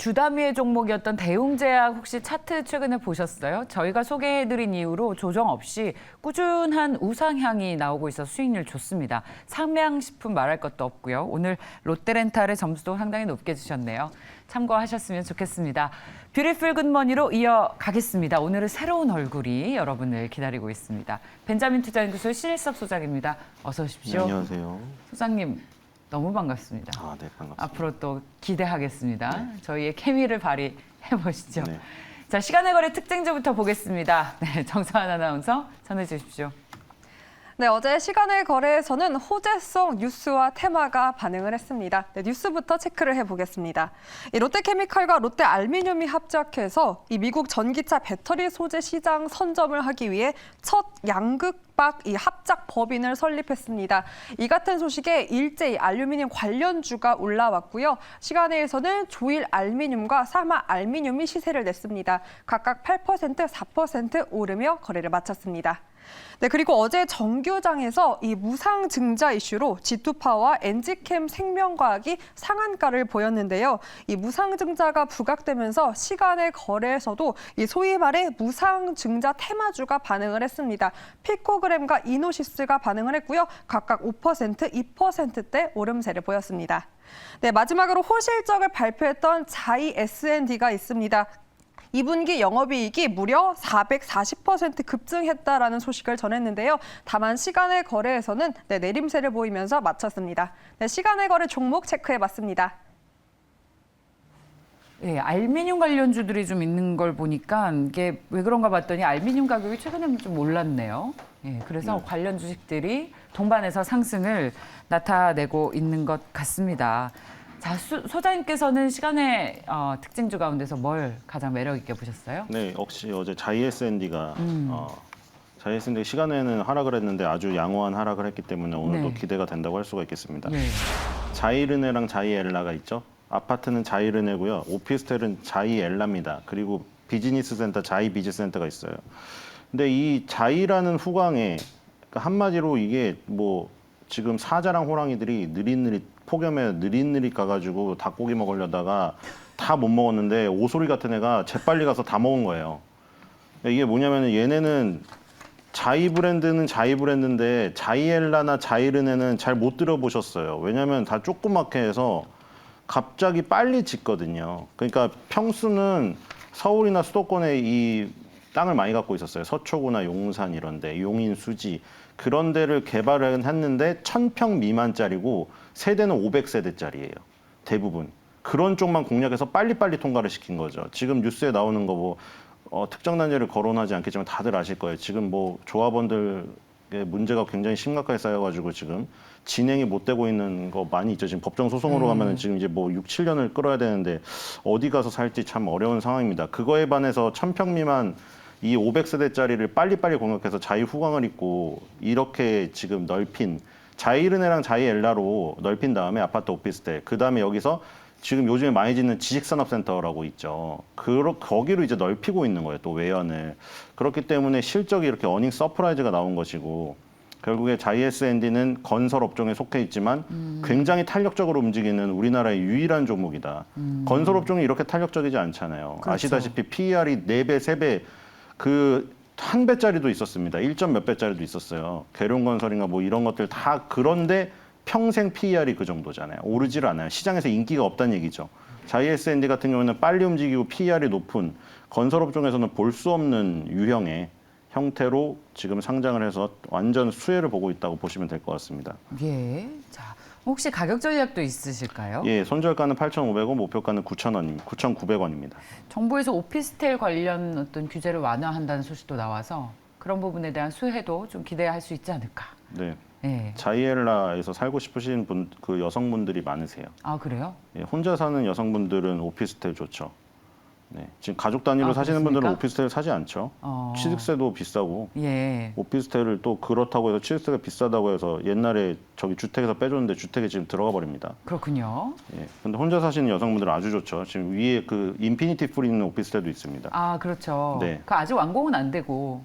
주담위의 종목이었던 대웅제약 혹시 차트 최근에 보셨어요? 저희가 소개해드린 이후로 조정 없이 꾸준한 우상향이 나오고 있어 수익률 좋습니다. 상명식품 말할 것도 없고요. 오늘 롯데렌탈의 점수도 상당히 높게 주셨네요. 참고하셨으면 좋겠습니다. 뷰티풀 굿머니로 이어가겠습니다. 오늘은 새로운 얼굴이 여러분을 기다리고 있습니다. 벤자민 투자연구소의 신일섭 소장입니다. 어서 오십시오. 네, 안녕하세요. 소장님. 너무 반갑습니다. 네, 반갑습니다. 앞으로 또 기대하겠습니다. 네. 저희의 케미를 발휘해 보시죠. 네. 자, 시간의 거래 특징주부터 보겠습니다. 네, 정서환 아나운서 전해 주십시오. 네, 어제 시간의 거래에서는 호재성 뉴스와 테마가 반응을 했습니다. 네, 뉴스부터 체크를 해보겠습니다. 롯데케미칼과 롯데알미늄이 합작해서 이 미국 전기차 배터리 소재 시장 선점을 하기 위해 첫 양극박 이 합작 법인을 설립했습니다. 이 같은 소식에 일제히 알루미늄 관련주가 올라왔고요. 시간에서는 조일 알미늄과 사마 알미늄이 시세를 냈습니다. 각각 8%, 4% 오르며 거래를 마쳤습니다. 네, 그리고 어제 정규장에서 이 무상 증자 이슈로 G2파워와 엔지캠 생명과학이 상한가를 보였는데요. 이 무상 증자가 부각되면서 시간의 거래에서도 이 소위 말해 무상 증자 테마주가 반응을 했습니다. 피코그램과 이노시스가 반응을 했고요. 각각 5%, 2%대 오름세를 보였습니다. 네, 마지막으로 호실적을 발표했던 자이 S&D가 있습니다. 2분기 영업이익이 무려 440% 급증했다라는 소식을 전했는데요. 다만 시간의 거래에서는 내림세를 보이면서 마쳤습니다. 네, 시간의 거래 종목 체크해봤습니다. 네, 알미늄 관련주들이 좀 있는 걸 보니까 이게 왜 그런가 봤더니 알미늄 가격이 최근에 좀 올랐네요. 네, 그래서 관련 주식들이 동반해서 상승을 나타내고 있는 것 같습니다. 자, 소장님께서는 시간의 특징주 가운데서 뭘 가장 매력 있게 보셨어요? 네, 역시 어제 자이에스앤디가 자이에스앤디 시간에는 하락을 했는데 아주 양호한 하락을 했기 때문에 오늘도 네. 기대가 된다고 할 수가 있겠습니다. 예. 자이르네랑 자이엘라가 있죠. 아파트는 자이르네고요. 오피스텔은 자이엘라입니다. 그리고 비즈니스 센터 자이비즈센터가 있어요. 근데 이 자이라는 후광에 그러니까 한마디로 이게 뭐 지금 사자랑 호랑이들이 느릿느릿 폭염에 느릿느릿 가가지고 닭고기 먹으려다가 다 못 먹었는데 오소리 같은 애가 재빨리 가서 다 먹은 거예요. 이게 뭐냐면 얘네는 자이 브랜드는 자이 브랜드인데 자이엘라나 자이르네는 잘 못 들어보셨어요. 왜냐하면 다 조그맣게 해서 갑자기 빨리 짓거든요. 그러니까 평수는 서울이나 수도권에 이 땅을 많이 갖고 있었어요. 서초구나 용산 이런데 용인 수지 그런 데를 개발을 했는데 1000평 미만짜리고 세대는 500세대짜리예요. 대부분. 그런 쪽만 공략해서 빨리빨리 통과를 시킨 거죠. 지금 뉴스에 나오는 거 뭐 특정 단지를 거론하지 않겠지만 다들 아실 거예요. 지금 뭐 조합원들의 문제가 굉장히 심각하게 쌓여가지고 지금 진행이 못 되고 있는 거 많이 있죠. 지금 법정 소송으로 가면은 지금 이제 뭐 6, 7년을 끌어야 되는데 어디 가서 살지 참 어려운 상황입니다. 그거에 반해서 1000평 미만 이 500세대짜리를 빨리빨리 공략해서 자유 후광을 입고 이렇게 지금 넓힌 자이르네랑 자이엘라로 넓힌 다음에 아파트 오피스텔 그 다음에 여기서 지금 요즘에 많이 짓는 지식산업센터라고 있죠. 거기로 이제 넓히고 있는 거예요. 또 외연을. 그렇기 때문에 실적이 이렇게 어닝 서프라이즈가 나온 것이고 결국에 자이에스앤디는 건설 업종에 속해 있지만 굉장히 탄력적으로 움직이는 우리나라의 유일한 종목이다. 건설 업종이 이렇게 탄력적이지 않잖아요. 그렇죠. 아시다시피 PER이 4배, 3배 그 한 배짜리도 있었습니다. 1점 몇 배짜리도 있었어요. 계룡건설인가 뭐 이런 것들 다 그런데 평생 PER이 그 정도잖아요. 오르질 않아요. 시장에서 인기가 없다는 얘기죠. 자이에스앤디 같은 경우는 빨리 움직이고 PER이 높은 건설업종에서는 볼 수 없는 유형의 형태로 지금 상장을 해서 완전 수혜를 보고 있다고 보시면 될 것 같습니다. 예. 자, 혹시 가격 전략도 있으실까요? 예, 손절가는 8,500원, 목표가는 9,900원입니다. 정부에서 오피스텔 관련 어떤 규제를 완화한다는 소식도 나와서 그런 부분에 대한 수혜도 좀 기대할 수 있지 않을까. 네. 예. 자이엘라에서 살고 싶으신 그 여성분들이 많으세요. 아, 그래요? 예, 혼자 사는 여성분들은 오피스텔 좋죠. 네, 지금 가족 단위로 사시는 그렇습니까? 분들은 오피스텔 사지 않죠. 취득세도 비싸고 예. 오피스텔을 또 그렇다고 해서 취득세가 비싸다고 해서 옛날에 저기 주택에서 빼줬는데 주택에 지금 들어가 버립니다. 그렇군요. 예, 근데 혼자 사시는 여성분들은 아주 좋죠. 지금 위에 그 인피니티 풀 있는 오피스텔도 있습니다. 아, 그렇죠. 네. 그 아직 완공은 안 됐고.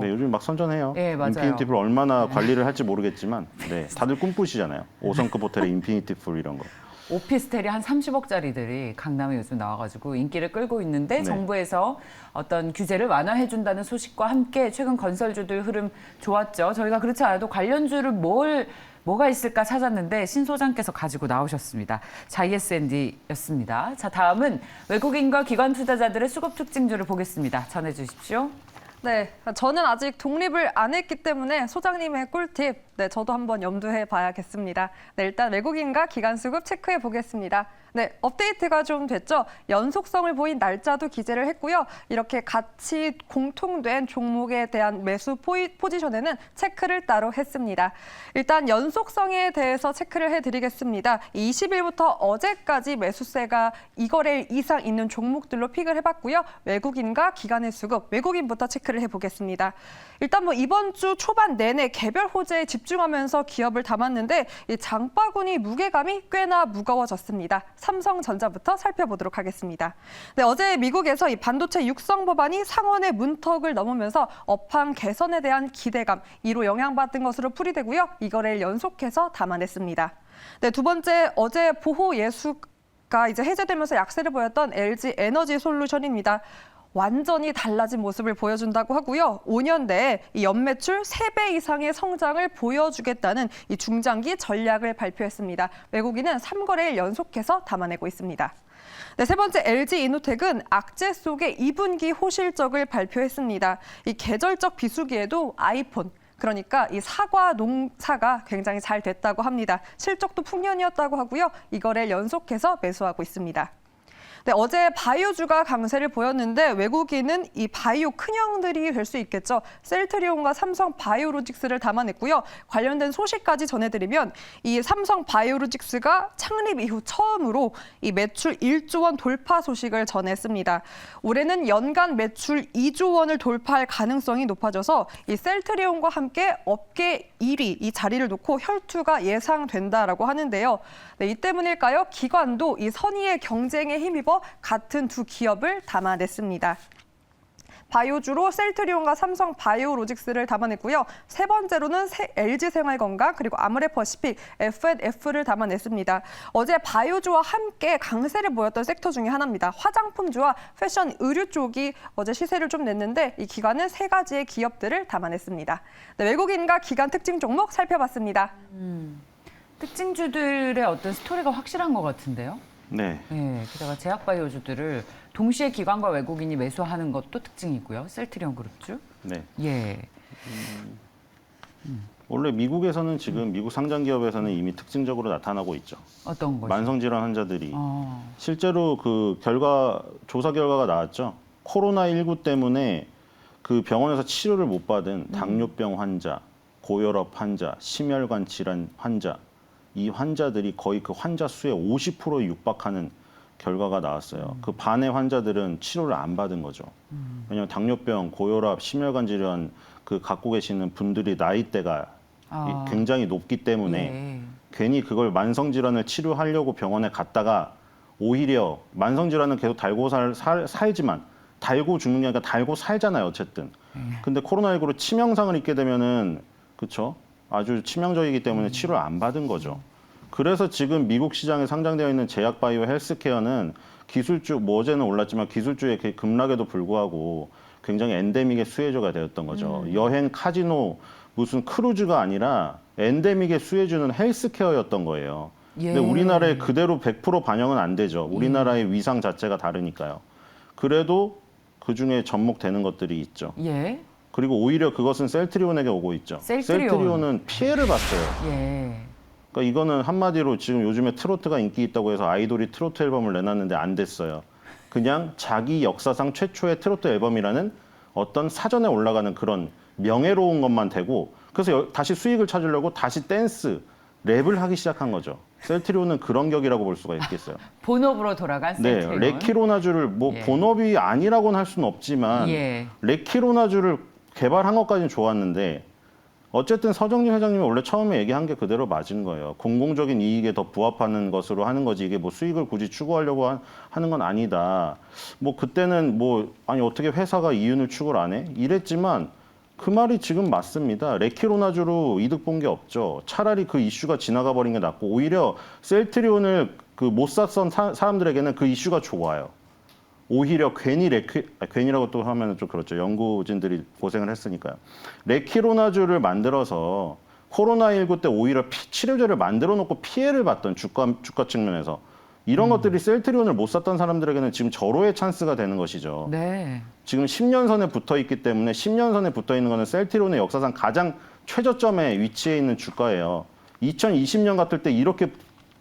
네, 요즘 막 선전해요. 예, 맞아요. 인피니티 풀 얼마나 관리를 할지 모르겠지만, 네, 다들 꿈꾸시잖아요. 5성급 호텔의 인피니티 풀 이런 거. 오피스텔이 한 30억짜리들이 강남에 요즘 나와가지고 인기를 끌고 있는데 네. 정부에서 어떤 규제를 완화해준다는 소식과 함께 최근 건설주들 흐름 좋았죠. 저희가 그렇지 않아도 관련주를 뭐가 있을까 찾았는데 신 소장께서 가지고 나오셨습니다. 자, ESND였습니다. 자, 다음은 외국인과 기관 투자자들의 수급 특징주를 보겠습니다. 전해주십시오. 네, 저는 아직 독립을 안 했기 때문에 소장님의 꿀팁, 네, 저도 한번 염두해 봐야겠습니다. 네, 일단 외국인과 기관 수급 체크해 보겠습니다. 네, 업데이트가 좀 됐죠. 연속성을 보인 날짜도 기재를 했고요. 이렇게 같이 공통된 종목에 대한 매수 포지션에는 체크를 따로 했습니다. 일단 연속성에 대해서 체크를 해드리겠습니다. 20일부터 어제까지 매수세가 2거래일 이상 있는 종목들로 픽을 해봤고요. 외국인과 기관의 수급, 외국인부터 체크를 해보겠습니다. 일단 뭐 이번 주 초반 내내 개별 호재에 집중하면서 기업을 담았는데 이 장바구니 무게감이 꽤나 무거워졌습니다. 삼성전자부터 살펴보도록 하겠습니다. 네, 어제 미국에서 이 반도체 육성 법안이 상원의 문턱을 넘으면서 업황 개선에 대한 기대감, 이로 영향받은 것으로 풀이되고요. 이거를 연속해서 담아냈습니다. 네, 두 번째, 어제 보호 예수가 이제 해제되면서 약세를 보였던 LG 에너지 솔루션입니다. 완전히 달라진 모습을 보여준다고 하고요. 5년 내에 이 연매출 3배 이상의 성장을 보여주겠다는 이 중장기 전략을 발표했습니다. 외국인은 3거래일 연속해서 담아내고 있습니다. 네, 세 번째 LG 이노텍은 악재 속의 2분기 호실적을 발표했습니다. 이 계절적 비수기에도 아이폰, 그러니까 이 사과 농사가 굉장히 잘 됐다고 합니다. 실적도 풍년이었다고 하고요. 이거를 연속해서 매수하고 있습니다. 네, 어제 바이오주가 강세를 보였는데 외국인은 이 바이오 큰형들이 될 수 있겠죠. 셀트리온과 삼성 바이오로직스를 담아냈고요. 관련된 소식까지 전해드리면 이 삼성 바이오로직스가 창립 이후 처음으로 이 매출 1조 원 돌파 소식을 전했습니다. 올해는 연간 매출 2조 원을 돌파할 가능성이 높아져서 이 셀트리온과 함께 업계 1위 이 자리를 놓고 혈투가 예상된다라고 하는데요. 네, 이 때문일까요? 기관도 이 선의의 경쟁에 힘입어 같은 두 기업을 담아냈습니다. 바이오주로 셀트리온과 삼성 바이오로직스를 담아냈고요. 세 번째로는 LG생활건강 그리고 아모레퍼시픽 F&F를 담아냈습니다. 어제 바이오주와 함께 강세를 보였던 섹터 중에 하나입니다. 화장품주와 패션 의류 쪽이 어제 시세를 좀 냈는데 이 기관은 세 가지의 기업들을 담아냈습니다. 네, 외국인과 기관 특징 종목 살펴봤습니다. 특징주들의 어떤 스토리가 확실한 것 같은데요. 네. 네, 게다가 제약바이오주들을 동시에 기관과 외국인이 매수하는 것도 특징이고요. 셀트리온 그룹주. 네. 예. 원래 미국에서는 지금 미국 상장 기업에서는 이미 특징적으로 나타나고 있죠. 어떤 거죠? 만성 질환 환자들이 어. 실제로 그 조사 결과가 나왔죠. 코로나19 때문에 그 병원에서 치료를 못 받은 당뇨병 환자, 고혈압 환자, 심혈관 질환 환자, 이 환자들이 거의 그 환자 수의 50%에 육박하는 결과가 나왔어요. 그 반의 환자들은 치료를 안 받은 거죠. 왜냐하면 당뇨병, 고혈압, 심혈관 질환 그 갖고 계시는 분들이 나이대가 굉장히 높기 때문에 예. 괜히 그걸 만성 질환을 치료하려고 병원에 갔다가 오히려 만성 질환은 계속 달고 살지만 달고 죽는 게 아니라 달고 살잖아요, 어쨌든. 근데 코로나19로 치명상을 입게 되면은 그렇죠? 아주 치명적이기 때문에 치료를 안 받은 거죠. 그래서 지금 미국 시장에 상장되어 있는 제약바이오 헬스케어는 기술주, 뭐 어제는 올랐지만 기술주의 급락에도 불구하고 굉장히 엔데믹의 수혜주가 되었던 거죠. 여행, 카지노, 무슨 크루즈가 아니라 엔데믹의 수혜주는 헬스케어였던 거예요. 예. 근데 우리나라에 그대로 100% 반영은 안 되죠. 우리나라의 위상 자체가 다르니까요. 그래도 그중에 접목되는 것들이 있죠. 예. 그리고 오히려 그것은 셀트리온에게 오고 있죠. 셀트리온은 피해를 봤어요. 예. 그러니까 이거는 한마디로 지금 요즘에 트로트가 인기 있다고 해서 아이돌이 트로트 앨범을 내놨는데 안 됐어요. 그냥 자기 역사상 최초의 트로트 앨범이라는 어떤 사전에 올라가는 그런 명예로운 것만 되고 그래서 다시 수익을 찾으려고 다시 댄스, 랩을 하기 시작한 거죠. 셀트리온은 그런 격이라고 볼 수가 있겠어요. 본업으로 돌아간 네, 셀트리온. 레키로나주를 뭐 예. 본업이 아니라고는 할 수는 없지만 예. 레키로나주를 개발한 것까지는 좋았는데 어쨌든 서정진 회장님이 원래 처음에 얘기한 게 그대로 맞은 거예요. 공공적인 이익에 더 부합하는 것으로 하는 거지 이게 뭐 수익을 굳이 추구하려고 하는 건 아니다. 뭐 그때는 뭐 아니 어떻게 회사가 이윤을 추구를 안 해? 이랬지만 그 말이 지금 맞습니다. 레키로나주로 이득 본 게 없죠. 차라리 그 이슈가 지나가 버린 게 낫고 오히려 셀트리온을 그 못 샀던 사람들에게는 그 이슈가 좋아요. 오히려 괜히라고 또 하면 좀 그렇죠. 연구진들이 고생을 했으니까요. 레키로나주를 만들어서 코로나19 때 오히려 치료제를 만들어 놓고 피해를 봤던 주가 측면에서 이런 것들이 셀트리온을 못 샀던 사람들에게는 지금 절호의 찬스가 되는 것이죠. 네. 지금 10년선에 붙어 있기 때문에 10년선에 붙어 있는 거는 셀트리온의 역사상 가장 최저점에 위치해 있는 주가예요. 2020년 같을 때 이렇게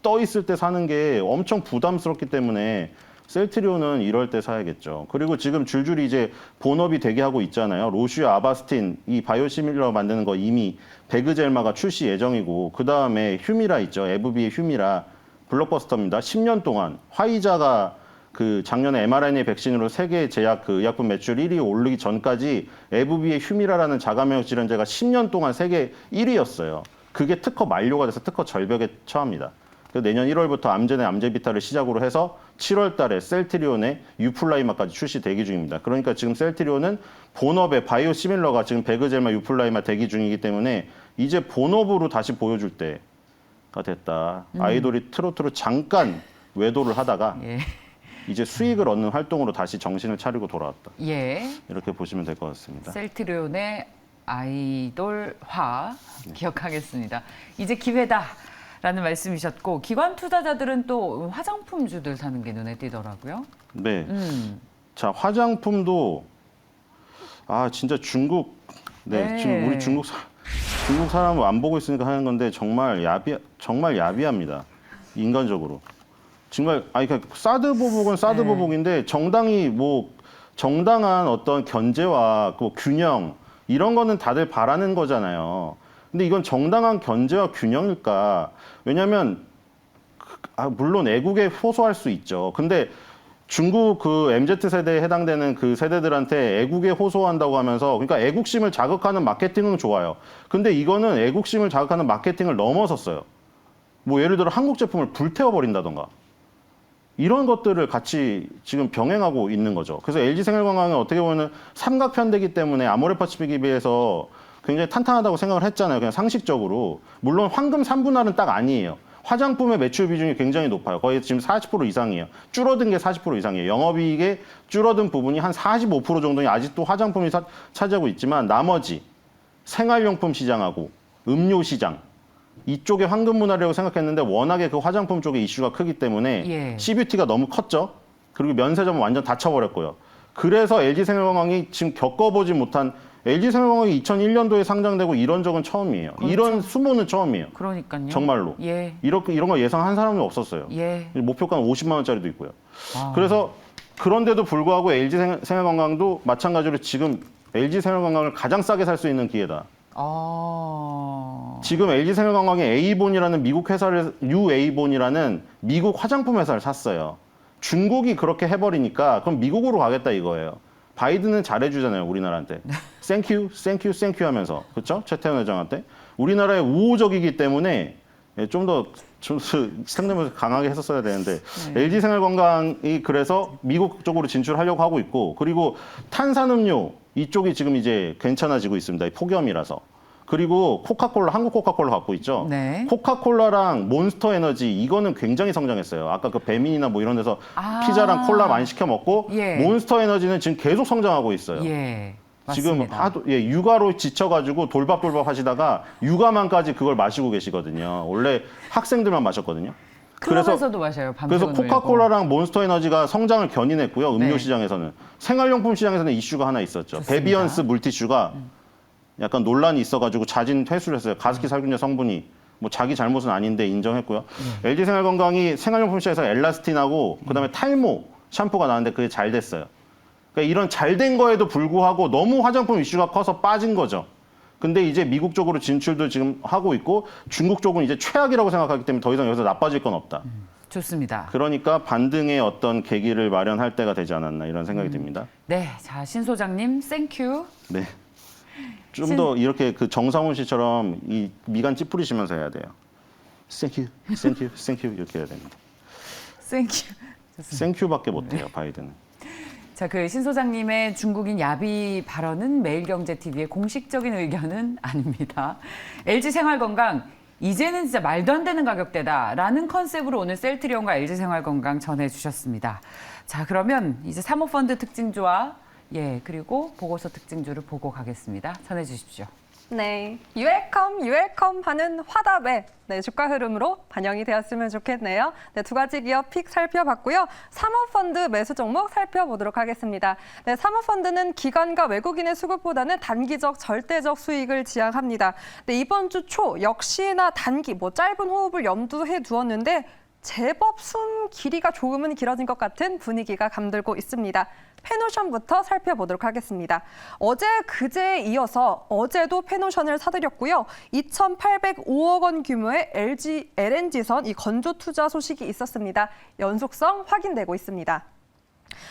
떠 있을 때 사는 게 엄청 부담스럽기 때문에 셀트리온은 이럴 때 사야겠죠. 그리고 지금 줄줄이 이제 본업이 되게 하고 있잖아요. 로슈 아바스틴 이 바이오시밀러 만드는 거 이미 베그젤마가 출시 예정이고 그 다음에 휴미라 있죠. 에브비의 휴미라 블록버스터입니다. 10년 동안 화이자가 그 작년에 mRNA 백신으로 세계 제약 그 의약품 매출 1위 오르기 전까지 에브비의 휴미라라는 자가면역 질환제가 10년 동안 세계 1위였어요. 그게 특허 만료가 돼서 특허 절벽에 처합니다. 내년 1월부터 암제네 암제비타를 시작으로 해서 7월 달에 셀트리온의 유플라이마까지 출시 대기 중입니다. 그러니까 지금 셀트리온은 본업의 바이오시밀러가 지금 베그젤마 유플라이마 대기 중이기 때문에 이제 본업으로 다시 보여줄 때가 됐다. 아이돌이 트로트로 잠깐 외도를 하다가 예. 이제 수익을 얻는 활동으로 다시 정신을 차리고 돌아왔다. 예. 이렇게 보시면 될 것 같습니다. 셀트리온의 아이돌화 기억하겠습니다. 이제 기회다라는 말씀이셨고 기관 투자자들은 또 화장품주들 사는 게 눈에 띄더라고요. 네. 자, 화장품도 진짜 중국 네. 지금 우리 중국 사람은 안 보고 있으니까 하는 건데 정말 야비합니다. 인간적으로. 정말 그러니까 사드 보복은 사드 네. 보복인데 정당한 어떤 견제와 그 균형 이런 거는 다들 바라는 거잖아요. 근데 이건 정당한 견제와 균형일까? 왜냐하면 물론 애국에 호소할 수 있죠. 근데 중국 그 MZ 세대에 해당되는 그 세대들한테 애국에 호소한다고 하면서 그러니까 애국심을 자극하는 마케팅은 좋아요. 근데 이거는 애국심을 자극하는 마케팅을 넘어섰어요. 뭐 예를 들어 한국 제품을 불태워버린다던가. 이런 것들을 같이 지금 병행하고 있는 거죠. 그래서 LG생활건강은 어떻게 보면 삼각편대기 때문에 아모레퍼시픽에 비해서 굉장히 탄탄하다고 생각을 했잖아요. 그냥 상식적으로. 물론 황금 3분할은 딱 아니에요. 화장품의 매출 비중이 굉장히 높아요. 거의 지금 40% 이상이에요. 줄어든 게 40% 이상이에요. 영업이익에 줄어든 부분이 한 45% 정도는 아직도 화장품이 차지하고 있지만 나머지 생활용품 시장하고 음료 시장 이쪽에 황금 문화라고 생각했는데 워낙에 그 화장품 쪽에 이슈가 크기 때문에 예. CBT가 너무 컸죠. 그리고 면세점은 완전 닫혀버렸고요. 그래서 LG생활건강이 지금 겪어보지 못한 LG생활건강이 2001년도에 상장되고 이런 적은 처음이에요. 그렇죠. 이런 수모는 처음이에요. 그러니까요. 정말로. 예. 이런 거 예상한 사람은 없었어요. 예. 목표가는 50만 원짜리도 있고요. 아. 그래서 그런데도 불구하고 LG생활건강도 마찬가지로 지금 LG생활건강을 가장 싸게 살 수 있는 기회다. 지금 LG생활건강의 A본이라는 미국 회사를 UA본이라는 미국 화장품 회사를 샀어요. 중국이 그렇게 해버리니까 그럼 미국으로 가겠다 이거예요. 바이든은 잘해주잖아요, 우리나라한테. 땡큐 하면서. 그렇죠? 최태원 회장한테. 우리나라의 우호적이기 때문에 좀 더 시청자분들 강하게 했었어야 되는데 LG생활건강이 그래서 미국 쪽으로 진출하려고 하고 있고 그리고 탄산음료 이쪽이 지금 이제 괜찮아지고 있습니다. 폭염이라서. 그리고 코카콜라, 한국 코카콜라 갖고 있죠. 네. 코카콜라랑 몬스터 에너지 이거는 굉장히 성장했어요. 아까 그 배민이나 뭐 이런 데서 피자랑 콜라 많이 시켜 먹고 예. 몬스터 에너지는 지금 계속 성장하고 있어요. 예. 지금 맞습니다. 하도 육아로 지쳐가지고 돌박돌박 하시다가 육아만까지 그걸 마시고 계시거든요. 원래 학생들만 마셨거든요. 클럽에서도 마셔요. 그래서 밤새고 코카콜라랑 몬스터 에너지가 성장을 견인했고요. 음료 네. 시장에서는. 생활용품 시장에서는 이슈가 하나 있었죠. 좋습니다. 베비언스 물티슈가 약간 논란이 있어가지고 자진 퇴수를 했어요. 가습기 살균제 성분이. 뭐 자기 잘못은 아닌데 인정했고요. LG생활건강이 생활용품 시장에서 엘라스틴하고 그다음에 탈모 샴푸가 나왔는데 그게 잘 됐어요. 그러니까 이런 잘 된 거에도 불구하고 너무 화장품 이슈가 커서 빠진 거죠. 근데 이제 미국 쪽으로 진출도 지금 하고 있고 중국 쪽은 이제 최악이라고 생각하기 때문에 더 이상 여기서 나빠질 건 없다. 좋습니다. 그러니까 반등의 어떤 계기를 마련할 때가 되지 않았나 이런 생각이 듭니다. 네, 자, 신 소장님, 땡큐. 네. 좀 더 이렇게 그 정상훈 씨처럼 이 미간 찌푸리시면서 해야 돼요. Thank you 이렇게 해야 됩니다. 땡큐. Thank you밖에 못해요, 바이든은. 자, 그 신 소장님의 중국인 야비 발언은 매일경제TV의 공식적인 의견은 아닙니다. LG생활건강 이제는 진짜 말도 안 되는 가격대다라는 컨셉으로 오늘 셀트리온과 LG생활건강 전해주셨습니다. 자, 그러면 이제 사모펀드 특징주와 그리고 보고서 특징주를 보고 가겠습니다. 전해주십시오. 네, 유웰컴 하는 화답에 주가 흐름으로 반영이 되었으면 좋겠네요. 네, 두 가지 기업 픽 살펴봤고요. 사모펀드 매수 종목 살펴보도록 하겠습니다. 네, 사모펀드는 기관과 외국인의 수급보다는 단기적 절대적 수익을 지향합니다. 네, 이번 주 초 역시나 단기 짧은 호흡을 염두해 두었는데 제법 숨 길이가 조금은 길어진 것 같은 분위기가 감돌고 있습니다. 페노션부터 살펴보도록 하겠습니다. 어제 그제에 이어서 어제도 페노션을 사들였고요. 2,805억 원 규모의 LNG선 이 건조 투자 소식이 있었습니다. 연속성 확인되고 있습니다.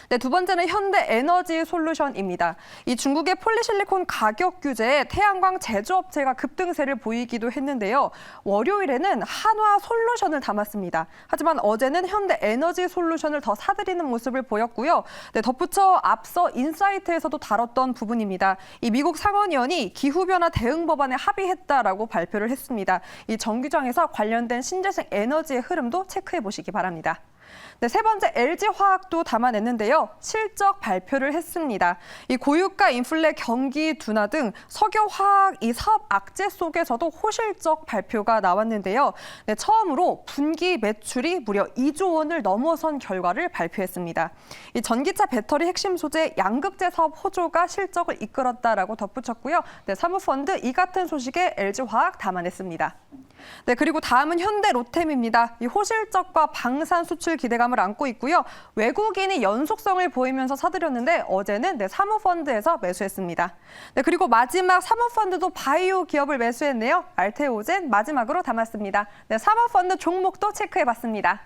네, 두 번째는 현대에너지솔루션입니다. 이 중국의 폴리실리콘 가격 규제에 태양광 제조업체가 급등세를 보이기도 했는데요. 월요일에는 한화솔루션을 담았습니다. 하지만 어제는 현대에너지솔루션을 더 사들이는 모습을 보였고요. 네, 덧붙여 앞서 인사이트에서도 다뤘던 부분입니다. 이 미국 상원의원이 기후변화 대응 법안에 합의했다라고 발표를 했습니다. 이 정규장에서 관련된 신재생 에너지의 흐름도 체크해 보시기 바랍니다. 네, 세 번째 LG화학도 담아냈는데요. 실적 발표를 했습니다. 이 고유가 인플레 경기 둔화 등 석유화학 이 사업 악재 속에서도 호실적 발표가 나왔는데요. 네, 처음으로 분기 매출이 무려 2조 원을 넘어선 결과를 발표했습니다. 이 전기차 배터리 핵심 소재 양극재 사업 호조가 실적을 이끌었다라고 덧붙였고요. 네, 사모펀드 이 같은 소식에 LG화학 담아냈습니다. 네, 그리고 다음은 현대 로템입니다. 이 호실적과 방산 수출 기대감을 안고 있고요. 외국인이 연속성을 보이면서 사들였는데 어제는 사모펀드에서 매수했습니다. 네, 그리고 마지막 사모펀드도 바이오 기업을 매수했네요. 알테오젠 마지막으로 담았습니다. 네, 사모펀드 종목도 체크해봤습니다.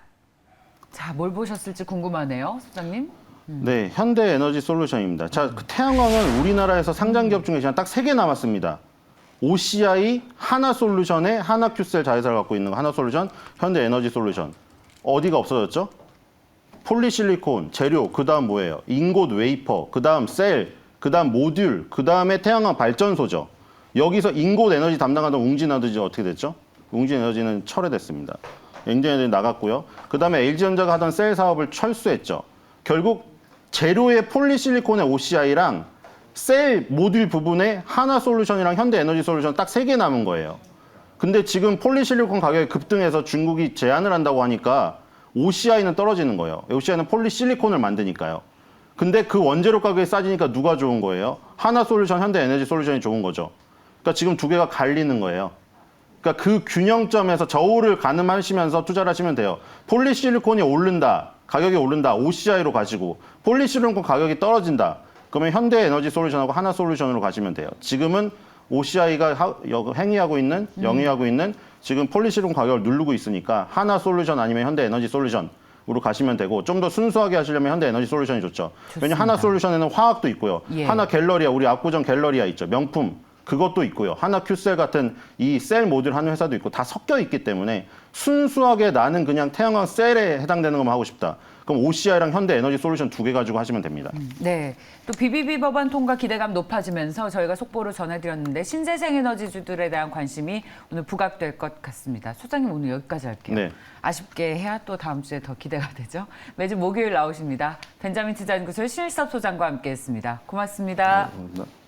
자, 뭘 보셨을지 궁금하네요, 소장님. 네, 현대에너지솔루션입니다. 자, 그 태양광은 우리나라에서 상장 기업 중에 그냥 딱 3개 남았습니다. OCI, 하나솔루션에 하나큐셀 자회사를 갖고 있는 거, 하나솔루션, 현대에너지솔루션. 어디가 없어졌죠? 폴리실리콘, 재료, 그 다음 뭐예요? 인곳 웨이퍼, 그 다음 셀, 그 다음 모듈, 그 다음에 태양광 발전소죠. 여기서 인곳 에너지 담당하던 웅진에너지 어떻게 됐죠? 웅진에너지는 철회됐습니다. 웅진에너지 나갔고요. 그 다음에 LG전자가 하던 셀 사업을 철수했죠. 결국 재료의 폴리실리콘의 OCI랑 셀 모듈 부분에 하나솔루션이랑 현대에너지솔루션 딱 3개 남은 거예요. 근데 지금 폴리실리콘 가격이 급등해서 중국이 제한을 한다고 하니까 OCI는 떨어지는 거예요. OCI는 폴리실리콘을 만드니까요. 근데 그 원재료 가격이 싸지니까 누가 좋은 거예요? 하나솔루션, 현대에너지솔루션이 좋은 거죠. 그러니까 지금 두 개가 갈리는 거예요. 그러니까 그 균형점에서 저울을 가늠하시면서 투자를 하시면 돼요. 폴리실리콘이 오른다, 가격이 오른다, OCI로 가시고 폴리실리콘 가격이 떨어진다. 그러면 현대에너지솔루션하고 하나솔루션으로 가시면 돼요. 지금은 OCI가 행위하고 있는, 영위하고 있는 지금 폴리실리콘 가격을 누르고 있으니까 하나솔루션 아니면 현대에너지솔루션으로 가시면 되고 좀 더 순수하게 하시려면 현대에너지솔루션이 좋죠. 왜냐하면 하나솔루션에는 화학도 있고요. 하나갤러리아, 우리 압구정 갤러리아 있죠. 명품. 그것도 있고요. 하나큐셀 같은 이 셀 모듈 하는 회사도 있고 다 섞여 있기 때문에 순수하게 나는 그냥 태양광 셀에 해당되는 것만 하고 싶다. 그럼 OCI랑 현대에너지솔루션 2개 가지고 하시면 됩니다. 네, 또 BBB 법안 통과 기대감 높아지면서 저희가 속보로 전해드렸는데 신재생 에너지주들에 대한 관심이 오늘 부각될 것 같습니다. 소장님 오늘 여기까지 할게요. 네. 아쉽게 해야 또 다음 주에 더 기대가 되죠. 매주 목요일 나오십니다. 벤자민 투자연구소의 신일섭 소장과 함께했습니다. 고맙습니다. 감사합니다.